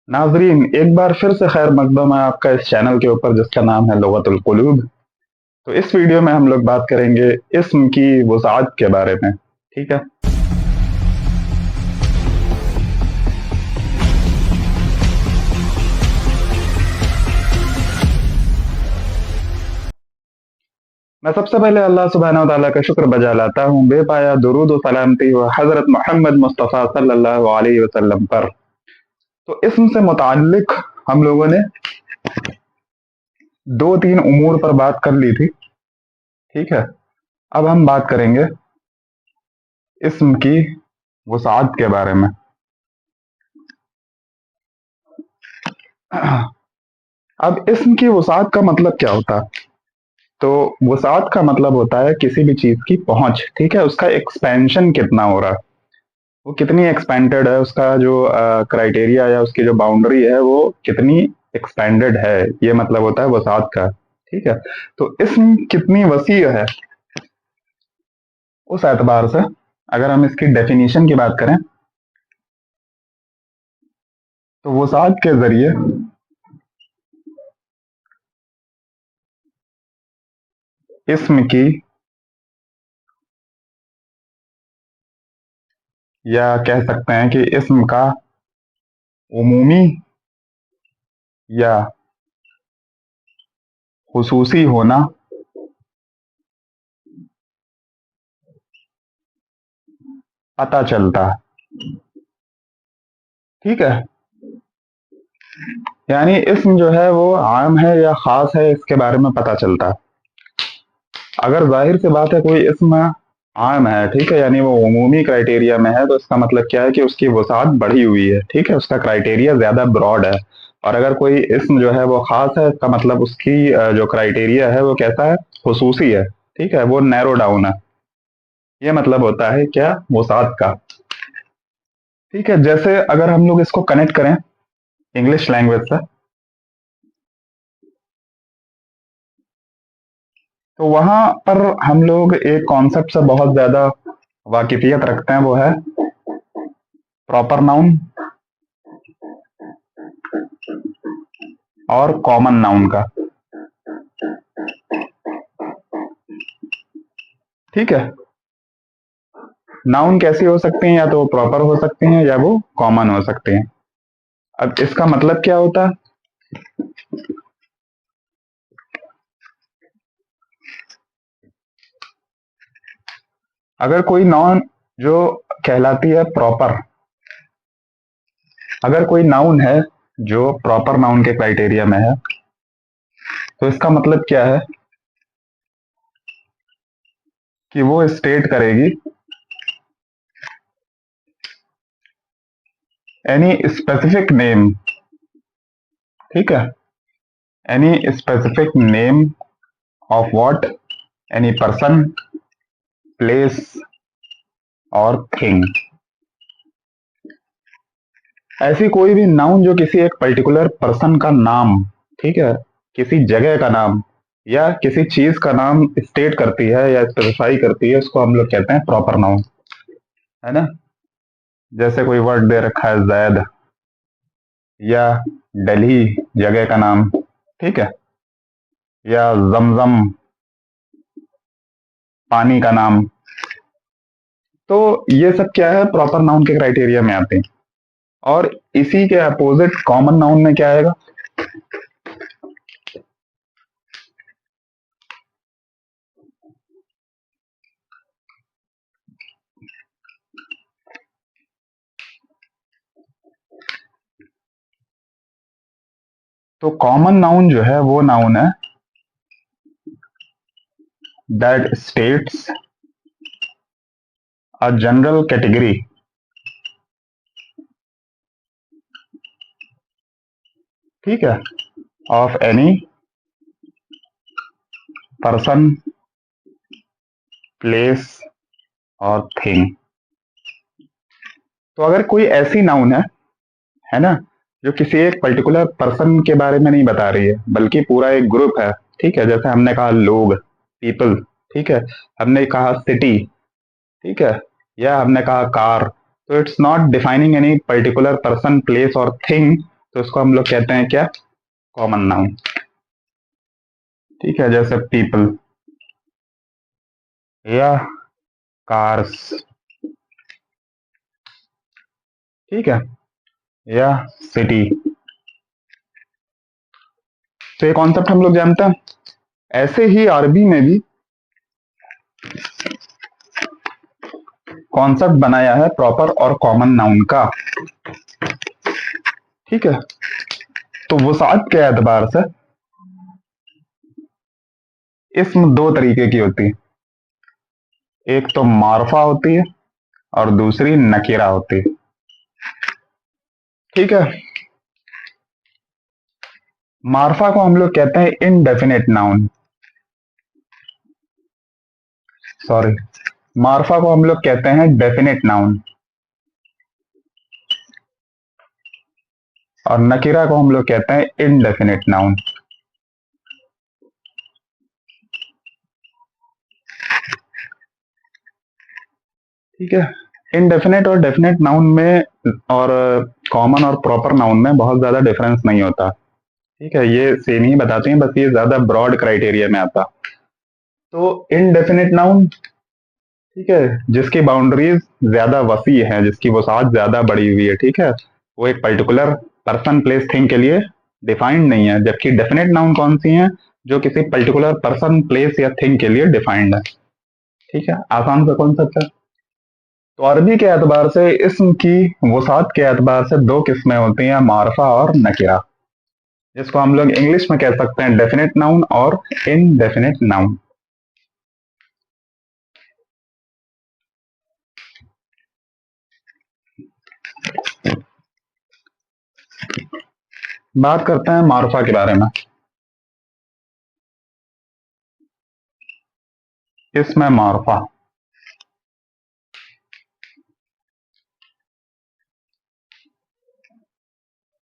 नाजरीन, एक बार फिर से खैर मकदम है आपका इस चैनल के ऊपर जिसका नाम है लुगतुल कुलूब। तो इस वीडियो में हम लोग बात करेंगे इस्म की वसाअत के बारे में। ठीक है। मैं सबसे पहले अल्लाह सुब्हानहू व तआला का शुक्र बजा लाता हूँ, बेपाया दुरूद व सलामती हो हजरत मोहम्मद मुस्तफ़ा सल्लल्लाहु अलैहि वसल्लम पर। तो इस्म से मुताल्लिक हम लोगों ने दो तीन उमूर पर बात कर ली थी। ठीक है। अब हम बात करेंगे इस्म की वसाअत के बारे में। अब इस्म की वसाअत का मतलब क्या होता है? तो वसाअत का मतलब होता है किसी भी चीज की पहुंच। ठीक है। उसका एक्सपेंशन कितना हो रहा है, वो कितनी एक्सपेंडेड है, उसका जो क्राइटेरिया या उसकी जो बाउंड्री है वो कितनी एक्सपेंडेड है, ये मतलब होता है वसाअत का। ठीक है। तो इस्म कितनी वसी है, उस एतबार से अगर हम इसकी डेफिनेशन की बात करें तो वसाअत के जरिए इस्म की, या कह सकते हैं कि इस्म का उमूमी या खुसूसी होना पता चलता है। ठीक है। यानी इस्म जो है वो आम है या खास है, इसके बारे में पता चलता है। अगर जाहिर सी बात है कोई इस्म आम है, ठीक है, यानी वो उमूमी क्राइटेरिया में है, तो इसका मतलब क्या है कि उसकी वसाअत बढ़ी हुई है। ठीक है। उसका क्राइटेरिया ज्यादा ब्रॉड है। और अगर कोई इस्म जो है वो खास है, इसका मतलब उसकी जो क्राइटेरिया है वो कैसा है, खुसूसी है। ठीक है। वो नैरो डाउन है। ये मतलब होता है क्या, वसाअत का। ठीक है। जैसे अगर हम लोग इसको कनेक्ट करें इंग्लिश लैंग्वेज से, तो वहां पर हम लोग एक कॉन्सेप्ट से बहुत ज्यादा वाकिफियत रखते हैं, वो है प्रॉपर नाउन और कॉमन नाउन का। ठीक है। नाउन कैसी हो सकती हैं, या तो प्रॉपर हो सकती हैं या वो कॉमन हो सकती हैं। अब इसका मतलब क्या होता है? अगर कोई नाउन जो कहलाती है प्रॉपर, अगर कोई नाउन है जो प्रॉपर नाउन के क्राइटेरिया में है, तो इसका मतलब क्या है कि वो स्टेट करेगी एनी स्पेसिफिक नेम। ठीक है। Any specific name of what, any person, place और थिंग। ऐसी कोई भी नाउन जो किसी एक पर्टिकुलर पर्सन का नाम, ठीक है, किसी जगह का नाम या किसी चीज का नाम स्टेट करती है या स्पेसिफाई करती है, उसको हम लोग कहते हैं प्रॉपर नाउन। है ना। जैसे कोई वर्ड दे रखा है जैद, या दिल्ली जगह का नाम, ठीक है, या जमजम पानी का नाम। तो ये सब क्या है, प्रॉपर नाउन के क्राइटेरिया में आते हैं। और इसी के अपोजिट कॉमन नाउन में क्या आएगा? तो कॉमन नाउन जो है वो नाउन है that states a general category, ठीक है, ऑफ एनी पर्सन, प्लेस और थिंग। तो अगर कोई ऐसी नाउन है ना, जो किसी एक पर्टिकुलर पर्सन के बारे में नहीं बता रही है बल्कि पूरा एक ग्रुप है। ठीक है। जैसे हमने कहा लोग, पीपल। ठीक है। हमने कहा सिटी। ठीक है। या हमने कहा कार। तो it's not defining any particular person, place और थिंग, तो इसको हम लोग कहते हैं क्या, कॉमन नाउन। ठीक है, जैसे पीपल या कार्स, ठीक है, या सिटी। तो ये कॉन्सेप्ट हम लोग जानते हैं। ऐसे ही अरबी में भी कॉन्सेप्ट बनाया है प्रॉपर और कॉमन नाउन का। ठीक है, तो वसाअत के एतबार से इसम दो तरीके की होती है, एक तो मारफा होती है और दूसरी नकीरा होती है। ठीक है, मारफा को हम लोग कहते हैं इनडेफिनेट नाउन, सॉरी, मारफा को हम लोग कहते हैं डेफिनेट नाउन, और नकीरा को हम लोग कहते हैं इनडेफिनेट नाउन। ठीक है, इनडेफिनेट और डेफिनेट नाउन में और कॉमन और प्रॉपर नाउन में बहुत ज्यादा डिफरेंस नहीं होता। ठीक है, ये सेम ही बताते हैं, बस ये ज्यादा ब्रॉड क्राइटेरिया में आता। तो इनडेफिनेट नाउन, ठीक है, जिसकी बाउंड्रीज ज्यादा वसी है, जिसकी वसाअत ज्यादा बड़ी हुई है, ठीक है, वो एक पर्टिकुलर पर्सन प्लेस थिंग के लिए डिफाइंड नहीं है। जबकि डेफिनेट नाउन कौन सी है, जो किसी पर्टिकुलर पर्सन प्लेस या थिंग के लिए डिफाइंड है। ठीक है, आसान सा कॉन्सेप्ट है। तो अरबी के एतबार से इसम की वसाअत के एतबार से दो किस्में होती हैं, मारफा और नकीरा, जिसको हम लोग इंग्लिश में कह सकते हैं डेफिनेट नाउन और इनडेफिनेट नाउन। बात करते हैं मारफा के बारे में। इसमें मारफा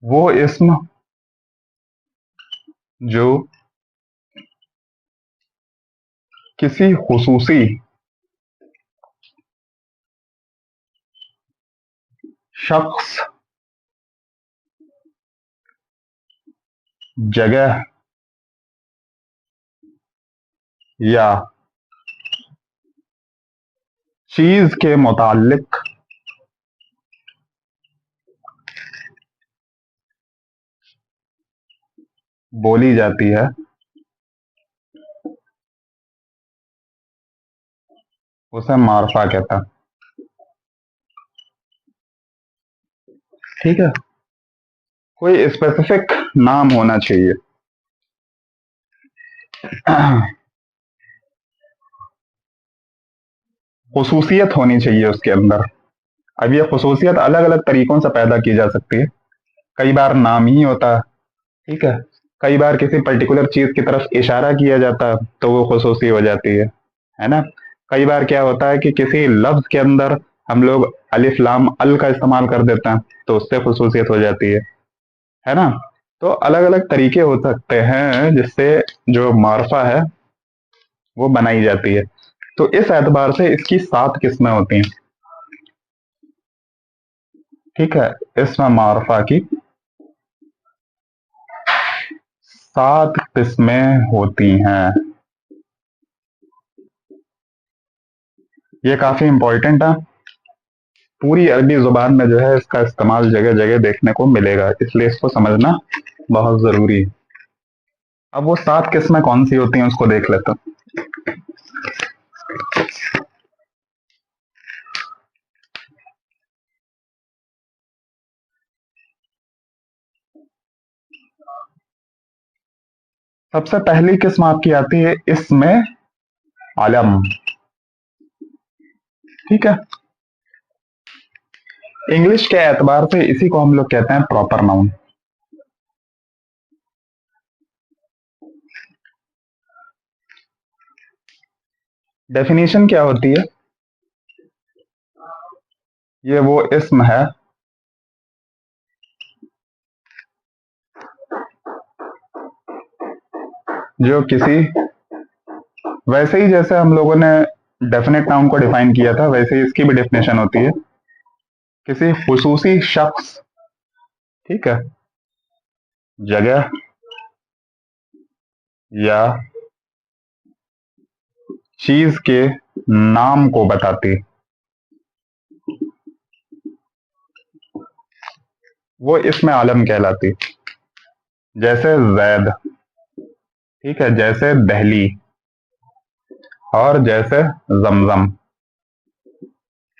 वो इसम जो किसी खुसूसी शख्स, जगह या चीज के मुतालिक बोली जाती है, उसे मारफा कहता है। ठीक है, कोई स्पेसिफिक नाम होना चाहिए। खुसूसियत होनी चाहिए उसके अंदर। अब ये खुसूसियत अलग अलग तरीकों से पैदा की जा सकती है। कई बार नाम ही होता है, ठीक है, कई बार किसी पर्टिकुलर चीज की तरफ इशारा किया जाता है तो वो खुसूसी हो जाती है ना। कई बार क्या होता है कि किसी लफ्ज के अंदर हम लोग अलिफ लाम अल का इस्तेमाल कर देते हैं तो उससे खुसूसियत हो जाती है ना। तो अलग अलग तरीके हो सकते हैं जिससे जो मारफा है वो बनाई जाती है। तो इस एतबार से इसकी 7 किस्में होती हैं। ठीक है, इसमें मारफा की 7 किस्में होती हैं। ये काफी इंपॉर्टेंट है, पूरी अरबी जुबान में जो है इसका इस्तेमाल जगह जगह देखने को मिलेगा, इसलिए इसको समझना बहुत जरूरी है। अब वो 7 किस्में कौन सी होती हैं उसको देख लेते हैं। सबसे पहली किस्म आपकी आती है इसमें आलम। ठीक है, इंग्लिश के एतबार से इसी को हम लोग कहते हैं प्रॉपर नाउन। डेफिनेशन क्या होती है, ये वो इस्म है जो किसी, वैसे ही जैसे हम लोगों ने डेफिनेट नाउन को डिफाइन किया था वैसे ही इसकी भी डेफिनेशन होती है, किसी खुसूसी शख्स, ठीक है, जगह या चीज के नाम को बताती, वो इसमें आलम कहलाती। जैसे जैद, ठीक है, जैसे दहली, और जैसे जमजम।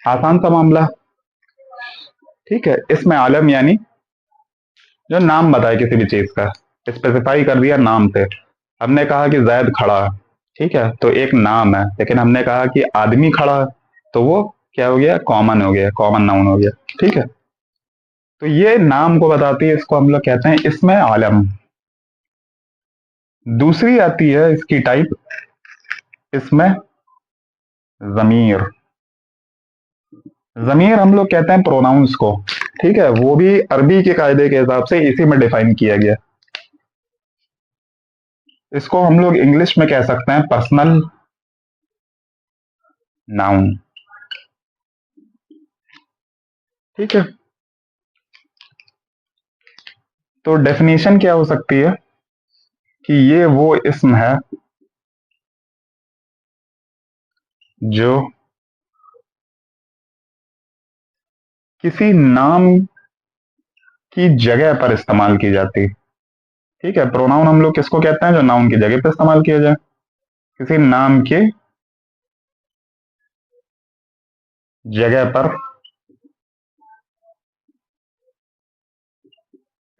आसान सा मामला, ठीक है। इसमें आलम यानी जो नाम बताए किसी भी चीज का, स्पेसिफाई कर दिया नाम से। हमने कहा कि जैद खड़ा है, ठीक है, तो एक नाम है। लेकिन हमने कहा कि आदमी खड़ा है, तो वो क्या हो गया, कॉमन हो गया, कॉमन नाउन हो गया, ठीक है। तो ये नाम को बताती है, इसको हम लोग कहते हैं इसमें आलम। दूसरी आती है इसकी टाइप, इसमें जमीर। जमीर हम लोग कहते हैं प्रोनाउंस को, ठीक है, वो भी अरबी के कायदे के हिसाब से इसी में डिफाइन किया गया। इसको हम लोग इंग्लिश में कह सकते हैं पर्सनल नाउन, ठीक है। तो डेफिनेशन क्या हो सकती है कि ये वो इस्म है जो किसी नाम की जगह पर इस्तेमाल की जाती, ठीक है। प्रोनाउन हम लोग किसको कहते हैं, जो नाउन की जगह पर इस्तेमाल किया जाए, किसी नाम के जगह पर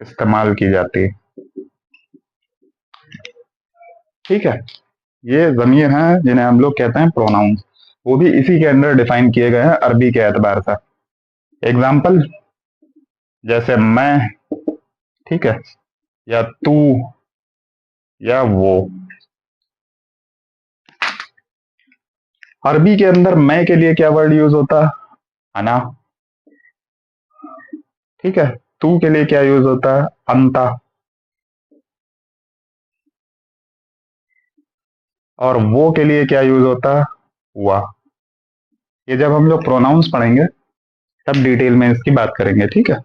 इस्तेमाल की जाती, ठीक है। ये जमीर हैं जिन्हें हम लोग कहते हैं प्रोनाउंस, वो भी इसी के अंडर डिफाइन किए गए हैं अरबी के एतबार से। एग्जाम्पल, जैसे मैं, ठीक है, या तू, या वो। अरबी के अंदर मैं के लिए क्या वर्ड यूज होता है, अना, ठीक है। तू के लिए क्या यूज होता है, अंता। और वो के लिए क्या यूज होता है, हुआ। ये जब हम लोग प्रोनाउंस पढ़ेंगे तब डिटेल में इसकी बात करेंगे, ठीक है।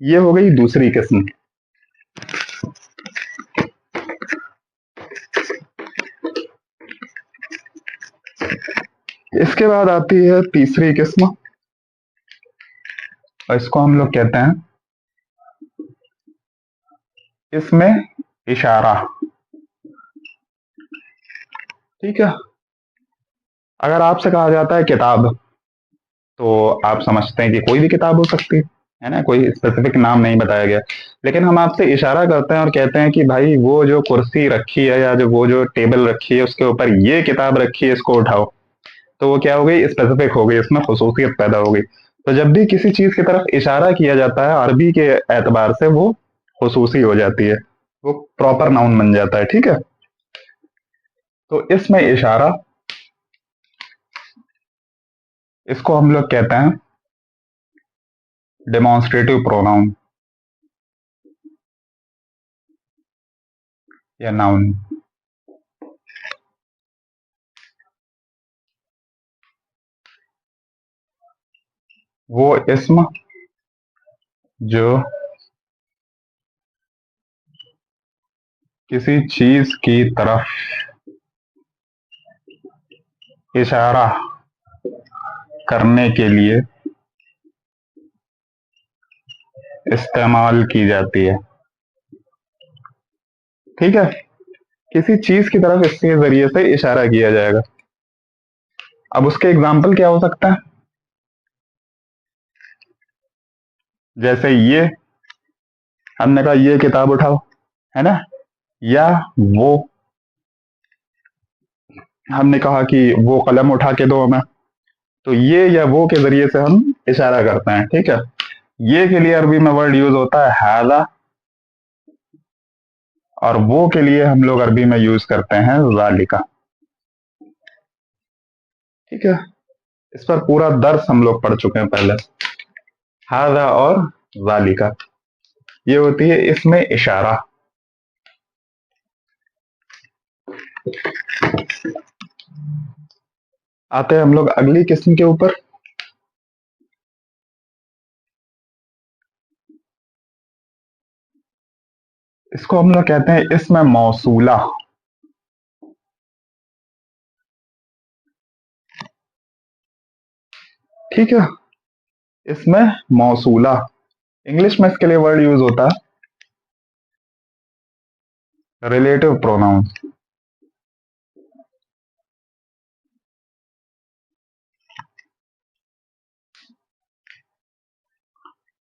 ये हो गई दूसरी किस्म। इसके बाद आती है तीसरी किस्म, और इसको हम लोग कहते हैं इसमें इशारा, ठीक है। अगर आपसे कहा जाता है किताब, तो आप समझते हैं कि कोई भी किताब हो सकती है ना, कोई स्पेसिफिक नाम नहीं बताया गया। लेकिन हम आपसे इशारा करते हैं और कहते हैं कि भाई वो जो कुर्सी रखी है या जो वो जो टेबल रखी है उसके ऊपर ये किताब रखी है, इसको उठाओ, तो वो क्या हो गई, स्पेसिफिक हो गई, इसमें खुसूसियत पैदा हो गई। तो जब भी किसी चीज की तरफ इशारा किया जाता है अरबी के एतबार से, वो खुसूसी हो जाती है, वो प्रॉपर नाउन बन जाता है, ठीक है। तो इसमें इशारा, इसको हम लोग कहते हैं डेमोन्स्ट्रेटिव प्रोनाउन या नाउन। वो इसम जो किसी चीज की तरफ इशारा करने के लिए इस्तेमाल की जाती है, ठीक है। किसी चीज की तरफ इसके जरिए से इशारा किया जाएगा। अब उसके एग्जाम्पल क्या हो सकता है, जैसे ये, हमने कहा ये किताब उठाओ, है ना, या वो, हमने कहा कि वो कलम उठा के दो हमें। तो ये या वो के जरिए से हम इशारा करते हैं, ठीक है। ये के लिए अरबी में वर्ड यूज होता है हादा, और वो के लिए हम लोग अरबी में यूज करते हैं जालिका, ठीक है। इस पर पूरा दर्स हम लोग पढ़ चुके हैं पहले। हादा और जालिका, ये होती है इसमें इशारा। आते हैं हम लोग अगली किस्म के ऊपर। इसको हम लोग कहते हैं इस्म मौसूला। ठीक है, इसमें मौसूला, इंग्लिश में इसके लिए वर्ड यूज होता है रिलेटिव प्रोनाउन।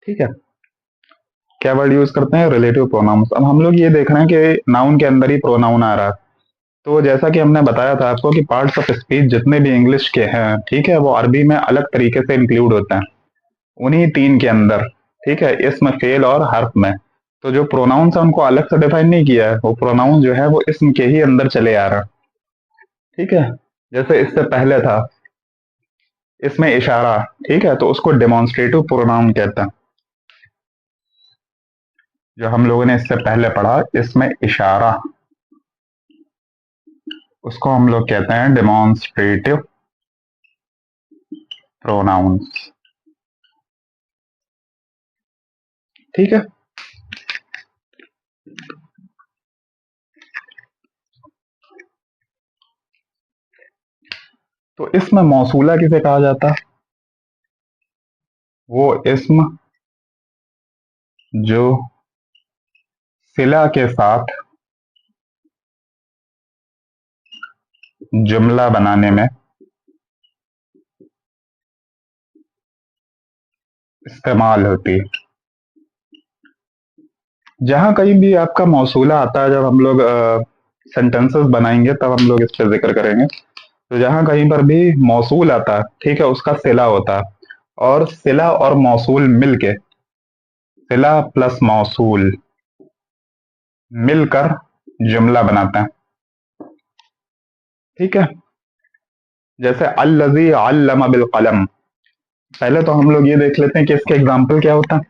ठीक है, क्या वर्ड यूज करते हैं? Relative pronouns. अब हम लोग ये देख रहे हैं कि नाउन के अंदर ही प्रोनाउन आ रहा है। तो जैसा कि हमने बताया था आपको कि पार्ट्स ऑफ स्पीच जितने भी इंग्लिश के हैं, ठीक है, वो अरबी में अलग तरीके से इंक्लूड होते हैं उन्हीं तीन के अंदर। ठीक है, इसम, फेल और हर्फ में। तो जो प्रोनाउंस है उनको अलग से डिफाइन नहीं किया है, वो प्रोनाउन जो है वो इसम के ही अंदर चले आ रहा है। ठीक है, जैसे इससे पहले था इसमें इशारा। ठीक है, तो उसको डेमोन्स्ट्रेटिव प्रोनाउन कहते हैं। जो हम लोगों ने इससे पहले पढ़ा इसमें इशारा, उसको हम लोग कहते हैं डेमोन्स्ट्रेटिव प्रोनाउंस। ठीक है, तो इसमें मौसूला किसे कहा जाता है? वो इसम जो सिला के साथ जुमला बनाने में इस्तेमाल होती है। जहां कहीं भी आपका मौसूला आता है, जब हम लोग सेंटेंसेस बनाएंगे तब हम लोग इस पर जिक्र करेंगे। तो जहां कहीं पर भी मौसूल आता है, ठीक है, उसका सिला होता है। और सिला और मौसूल मिलके, सिला प्लस मौसूल मिलकर जुमला बनाते हैं। ठीक है, जैसे अल्लज़ी अल्लम बिल कलम। पहले तो हम लोग ये देख लेते हैं कि इसके एग्जाम्पल क्या होता है।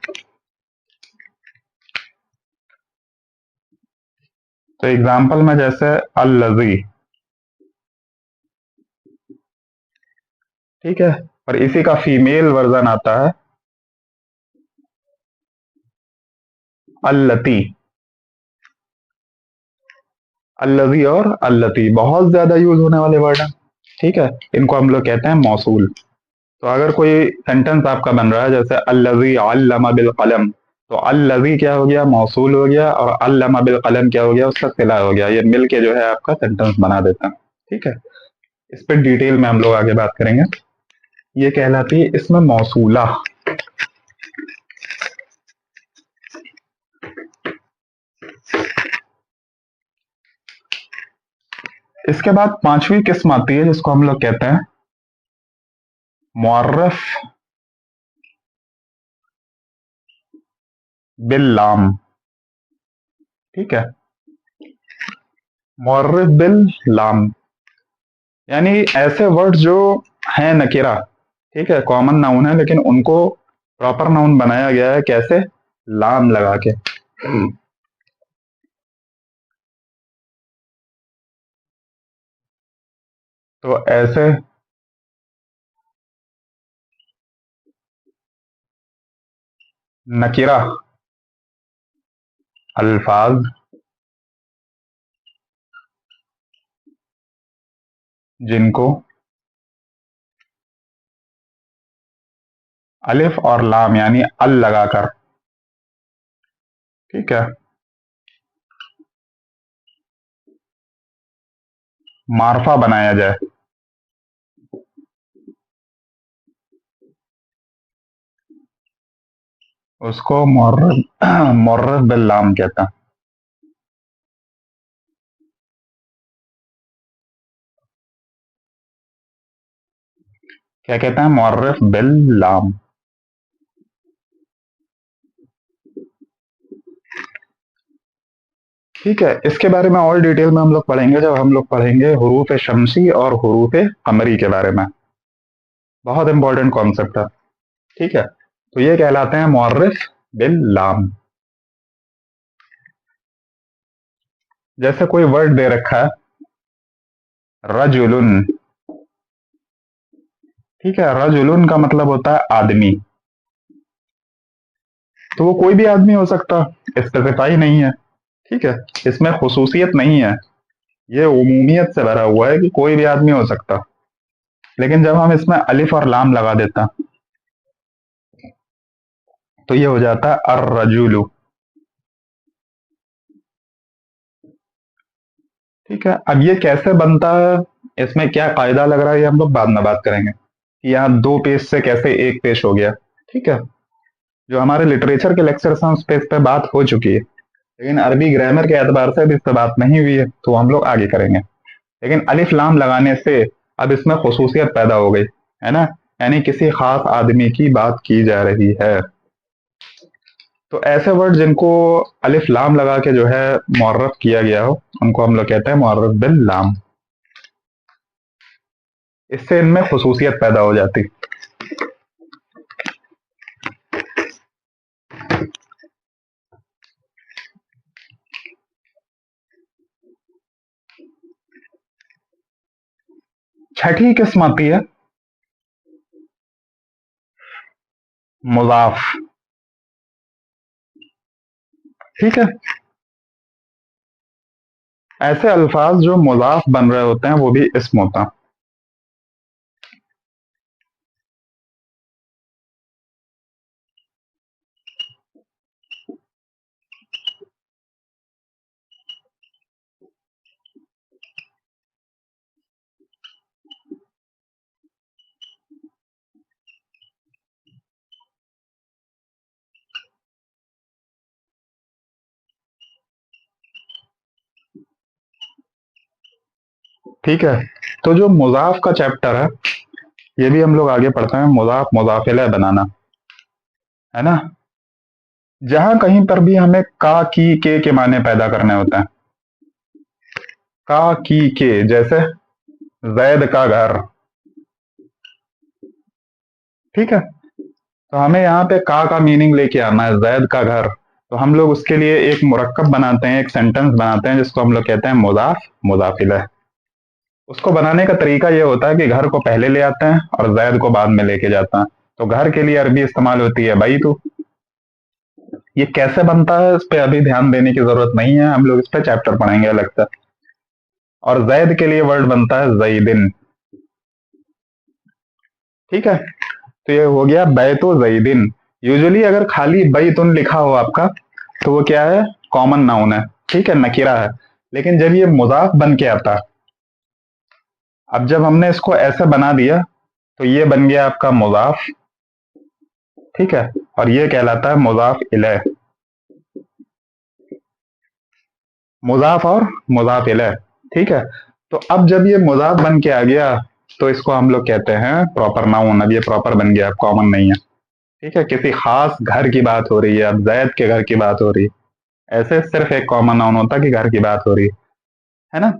तो एग्जाम्पल में जैसे अल्लज़ी, ठीक है, और इसी का फीमेल वर्जन आता है अल्लती। अल्लज़ी और अल्लती बहुत ज्यादा यूज होने वाले वर्ड हैं। ठीक है, इनको हम लोग कहते हैं मौसूल। तो अगर कोई सेंटेंस आपका बन रहा है जैसे अल्लज़ी अल्लम बिल कलम, तो अल्लज़ी क्या हो गया? मौसूल हो गया, और अल्लम बिल कलम क्या हो गया? उसका सिला हो गया। ये मिल के जो है आपका सेंटेंस बना देता है। ठीक है, इस पर डिटेल में हम लोग आगे बात करेंगे। ये कहलाती है इसमें मौसूला। इसके बाद पांचवी किस्म आती है जिसको हम लोग कहते हैं मुअर्रफ बिल लाम। ठीक है, मुअर्रफ बिल लाम यानी ऐसे वर्ड जो हैं नकीरा, ठीक है, कॉमन नाउन है, लेकिन उनको प्रॉपर नाउन बनाया गया है कैसे? लाम लगा के। तो ऐसे नकीरा अल्फाज जिनको अलिफ और लाम यानी अल लगाकर, ठीक है, मार्फा बनाया जाए, उसको मुअर्रफ मुअर्रफ बिल लाम कहते हैं। क्या कहते हैं? मुअर्रफ बिल लाम। ठीक है, इसके बारे में और डिटेल में हम लोग पढ़ेंगे जब हम लोग पढ़ेंगे हुरूफ शमसी और हुरूफ कमरी के बारे में। बहुत इंपॉर्टेंट कॉन्सेप्ट है। ठीक है, तो ये कहलाते हैं मुअर्रिफ बिल लाम। जैसे कोई वर्ड दे रखा है रजुलुन, ठीक है, रजुलुन का मतलब होता है आदमी। तो वो कोई भी आदमी हो सकता, स्पेसिफाई नहीं है। ठीक है, इसमें खुसूसियत नहीं है, ये उमूमियत से भरा हुआ है कि कोई भी आदमी हो सकता। लेकिन जब हम इसमें अलिफ और लाम लगा देता तो ये हो जाता है अर रजुलु। ठीक है, अब ये कैसे बनता है, इसमें क्या कायदा लग रहा है, ये हम लोग बाद में बात करेंगे कि यहाँ दो पेश से कैसे एक पेश हो गया। ठीक है, जो हमारे लिटरेचर के लेक्चर्स हैं उस पे इस पे बात हो चुकी है, लेकिन अरबी ग्रामर के एतबार से अभी इस पे बात नहीं हुई है, तो हम लोग आगे करेंगे। लेकिन अलिफ लाम लगाने से अब इसमें खसूसियत पैदा हो गई है ना, यानी किसी खास आदमी की बात की जा रही है। तो ऐसे वर्ड जिनको अलिफ लाम लगा के जो है मुअर्रफ किया गया हो उनको हम लोग कहते हैं मुअर्रफ बिल लाम। इससे इनमें खसूसियत पैदा हो जाती। छठी किस्म आती है मुजाफ। ठीक है, ऐसे अल्फाज जो मुजाफ बन रहे होते हैं वो भी इस्म होता है। ठीक है, तो जो मुजाफ का चैप्टर है ये भी हम लोग आगे पढ़ते हैं, मुजाफ मुजाफ इलैह बनाना, है ना। जहां कहीं पर भी हमें का की के माने पैदा करने होते हैं, का की के, जैसे जैद का घर। ठीक है, तो हमें यहाँ पे का मीनिंग लेके आना है, जैद का घर। तो हम लोग उसके लिए एक मुरक्कब बनाते हैं, एक सेंटेंस बनाते हैं जिसको हम लोग कहते हैं मुजाफ मुजाफ इलैह। उसको बनाने का तरीका ये होता है कि घर को पहले ले आते हैं और जैद को बाद में लेके जाते हैं। तो घर के लिए अरबी इस्तेमाल होती है भाई तू। ये कैसे बनता है इस पे अभी ध्यान देने की जरूरत नहीं है, हम लोग इस पे चैप्टर पढ़ेंगे अलग से। और जैद के लिए वर्ड बनता है जईदिन। ठीक है, तो ये हो गया बैतो जईदिन। यूजुअली अगर खाली बैतुन लिखा हो आपका तो वो क्या है, कॉमन नाउन है, ठीक है, नकीरा है। लेकिन जब ये मुजाफ बन के आता, अब जब हमने इसको ऐसे बना दिया तो ये बन गया आपका मुजाफ। ठीक है, और ये कहलाता है मुजाफ इलैह। मुजाफ और मुजाफ इलैह। ठीक है, तो अब जब ये मुजाफ बन के आ गया तो इसको हम लोग कहते हैं प्रॉपर नाउन। अब ये प्रॉपर बन गया, कॉमन नहीं है। ठीक है, किसी खास घर की बात हो रही है, अब जैद के घर की बात हो रही है, ऐसे सिर्फ एक कॉमन नाउन होता है कि घर की बात हो रही है ना।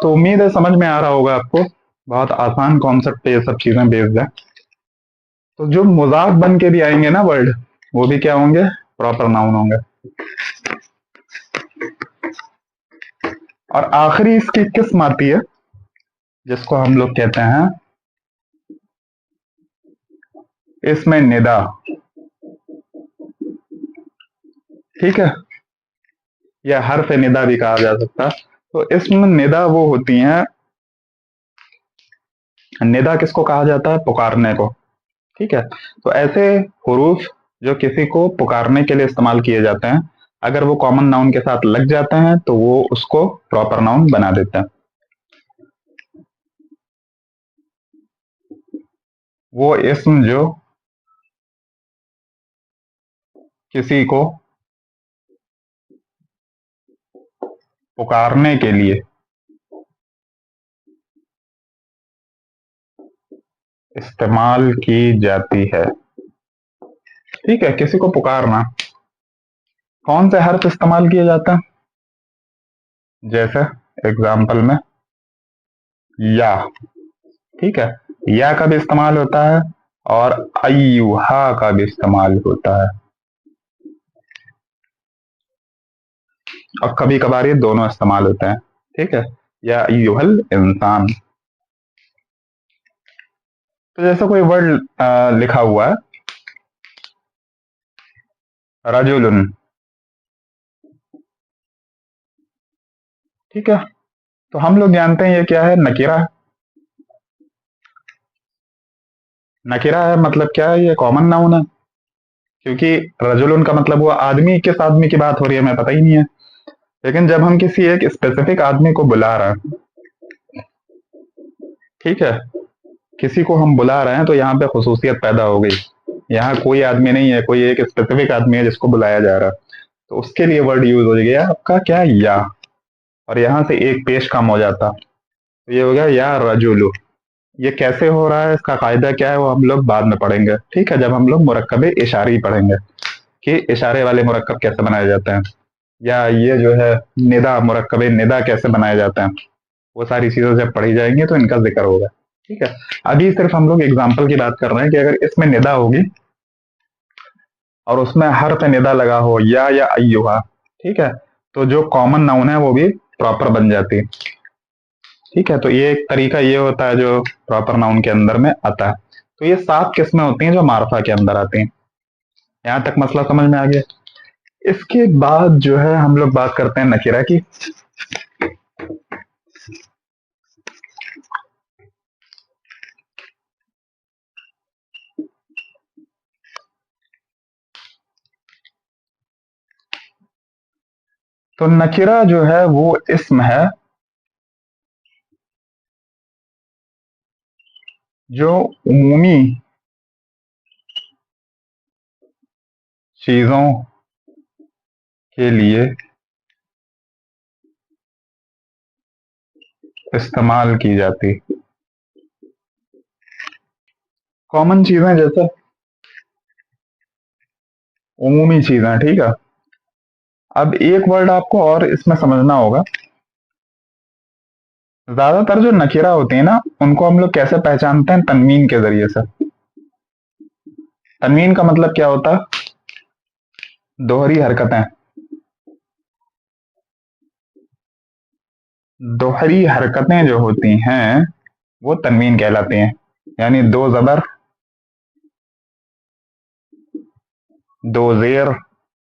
तो उम्मीद है समझ में आ रहा होगा आपको, बहुत आसान कॉन्सेप्ट पे ये सब चीजें बेस्ड है। तो जो मुजाफ बन के भी आएंगे ना वर्ड, वो भी क्या होंगे, प्रॉपर नाउन होंगे। और आखिरी इसकी किस्म आती है जिसको हम लोग कहते हैं इसमें निदा। ठीक है, या हर्फ निदा भी कहा जा सकता है। तो इसमें निदा वो होती हैं, निदा किसको कहा जाता है, पुकारने को। ठीक है, तो ऐसे हुरूफ जो किसी को पुकारने के लिए इस्तेमाल किए जाते हैं, अगर वो कॉमन नाउन के साथ लग जाते हैं तो वो उसको प्रॉपर नाउन बना देते हैं। वो इस्म जो किसी को पुकारने के लिए इस्तेमाल की जाती है। ठीक है, किसी को पुकारना, कौन से हर्फ इस्तेमाल किए जाते हैं, जैसे एग्जाम्पल में या। ठीक है, या का भी इस्तेमाल होता है और अय्युहा का भी इस्तेमाल होता है, और कभी कभार ये दोनों इस्तेमाल होते हैं। ठीक है, या अय्युहल इंसान। तो जैसे कोई वर्ड लिखा हुआ है रजुलन, ठीक है, तो हम लोग जानते हैं ये क्या है, नकीरा। नकीरा है मतलब क्या है, ये कॉमन नाउन है, क्योंकि रजुलन का मतलब वो आदमी, किस आदमी की बात हो रही है हमें पता ही नहीं है। लेकिन जब हम किसी एक स्पेसिफिक आदमी को बुला रहे हैं, ठीक है, किसी को हम बुला रहे हैं तो यहाँ पे खुसूसियत पैदा हो गई। यहाँ कोई आदमी नहीं है, कोई एक स्पेसिफिक आदमी है जिसको बुलाया जा रहा है, तो उसके लिए वर्ड यूज हो गया आपका क्या, या। और यहाँ से एक पेश कम हो जाता, तो ये हो गया या रजुलु। ये कैसे हो रहा है, इसका कायदा क्या है, वो हम लोग बाद में पढ़ेंगे, ठीक है, जब हम लोग मुरक्कबे इशारी पढ़ेंगे कि इशारे वाले मुरक्कब कैसे बनाए जाते हैं, या ये जो है निदा, मुरक्कबे निदा कैसे बनाए जाते हैं, वो सारी चीजें जब पढ़ी जाएंगी तो इनका जिक्र होगा। ठीक है, अभी सिर्फ हम लोग एग्जाम्पल की बात कर रहे हैं कि अगर इसमें निदा होगी और उसमें हर्फ निदा लगा हो या अय्युहा, ठीक है, तो जो कॉमन नाउन है वो भी प्रॉपर बन जाती है। ठीक है, तो ये एक तरीका ये होता है जो प्रॉपर नाउन के अंदर में आता है। तो ये 7 किस्में होती हैं जो मार्फा के अंदर आती हैं। यहां तक मसला समझ में आ गया। इसके बाद जो है हम लोग बात करते हैं नकीरा की। तो नकीरा जो है वो इस्म है जो उमूमी चीजों के लिए इस्तेमाल की जाती, कॉमन चीजें जैसे उमूमी चीजें। ठीक है, अब एक वर्ड आपको और इसमें समझना होगा। ज्यादातर जो नकीरा होती है ना, उनको हम लोग कैसे पहचानते हैं, तनवीन के जरिए से। तनवीन का मतलब क्या होता है, दोहरी हरकतें। दोहरी हरकतें जो होती हैं वो तनवीन कहलाती हैं, यानी दो जबर, दो जेर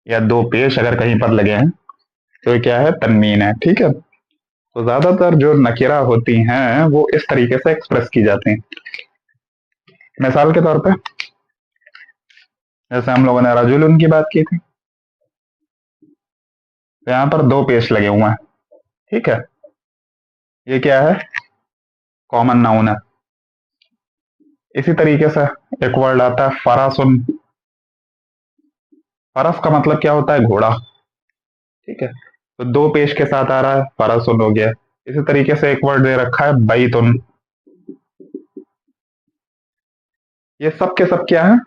या दो पेश अगर कहीं पर लगे हैं तो ये क्या है, तनवीन है। ठीक है, तो ज्यादातर जो नकीरा होती हैं वो इस तरीके से एक्सप्रेस की जाती हैं। मिसाल के तौर पे जैसे हम लोगों ने रजुलन की बात की थी, तो यहाँ पर दो पेश लगे हुए हैं। ठीक है, ये क्या है, कॉमन नाउन है। इसी तरीके से एक वर्ड आता है फरासुन। फरस का मतलब क्या होता है, घोड़ा। ठीक है, तो दो पेश के साथ आ रहा है, फरासुन हो गया। इसी तरीके से एक वर्ड दे रखा है बैतुन। ये सब के सब क्या है,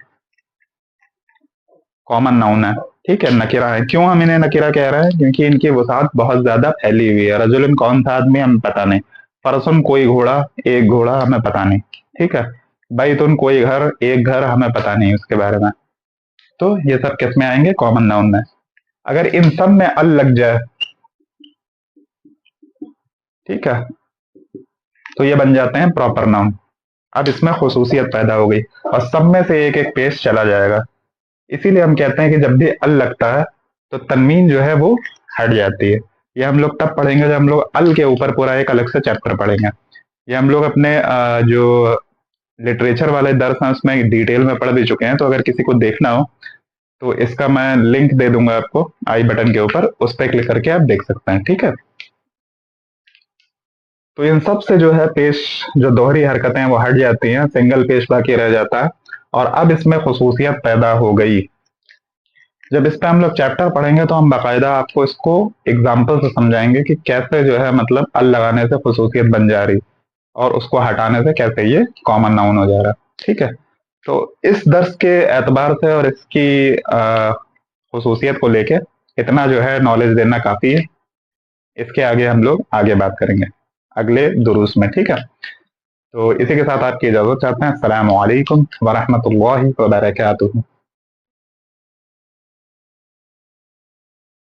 कॉमन नाउन है। ठीक है, नकीरा है। क्यों हम इन्हें नकीरा कह रहे हैं, क्योंकि इनकी वसात बहुत ज्यादा फैली हुई है। रजुलन कौन था आदमी हमें पता नहीं, फरसुन कोई घोड़ा, एक घोड़ा हमें पता नहीं। ठीक है, बैतुन कोई घर, एक घर हमें पता नहीं उसके बारे में। तो ये सब किस में आएंगे, कॉमन नाउन में। अगर इन सब में अल लग जाए, ठीक है, तो ये बन जाते हैं प्रॉपर नाउन। अब इसमें खुसूसियत पैदा हो गई और सब में से एक एक पेश चला जाएगा। इसीलिए हम कहते हैं कि जब भी अल लगता है तो तनवीन जो है वो हट जाती है। ये हम लोग तब पढ़ेंगे जब हम लोग अल के ऊपर पूरा एक अलग से चैप्टर पढ़ेंगे। ये हम लोग अपने जो लिटरेचर वाले दर्स हैं उसमें डिटेल में पढ़ भी चुके हैं। तो अगर किसी को देखना हो तो इसका मैं लिंक दे दूंगा आपको आई बटन के ऊपर, उस पर क्लिक करके आप देख सकते हैं। ठीक है, तो इन सब से जो है पेश, जो दोहरी हरकतें हैं वो हट जाती हैं, सिंगल पेश बाकी रह जाता है। और अब इसमें खुसूसियत पैदा हो गई। जब इस पे हम लोग चैप्टर पढ़ेंगे तो हम बाकायदा आपको इसको एग्जाम्पल से समझाएंगे कि कैसे जो है मतलब अल लगाने से खुसूसियत बन जा रही और उसको हटाने से कैसे ये कॉमन नाउन हो जा रहा है। ठीक है, तो इस दर्स के एतबार से और इसकी खुसूसियत को लेके इतना जो है नॉलेज देना काफी है। इसके आगे हम लोग आगे बात करेंगे अगले दुरूस में। ठीक है, तो इसी के साथ आपकी इजाजत चाहते हैं। अस्सलाम वालेकुम वरहमतुल्लाहि वबरकातुहू।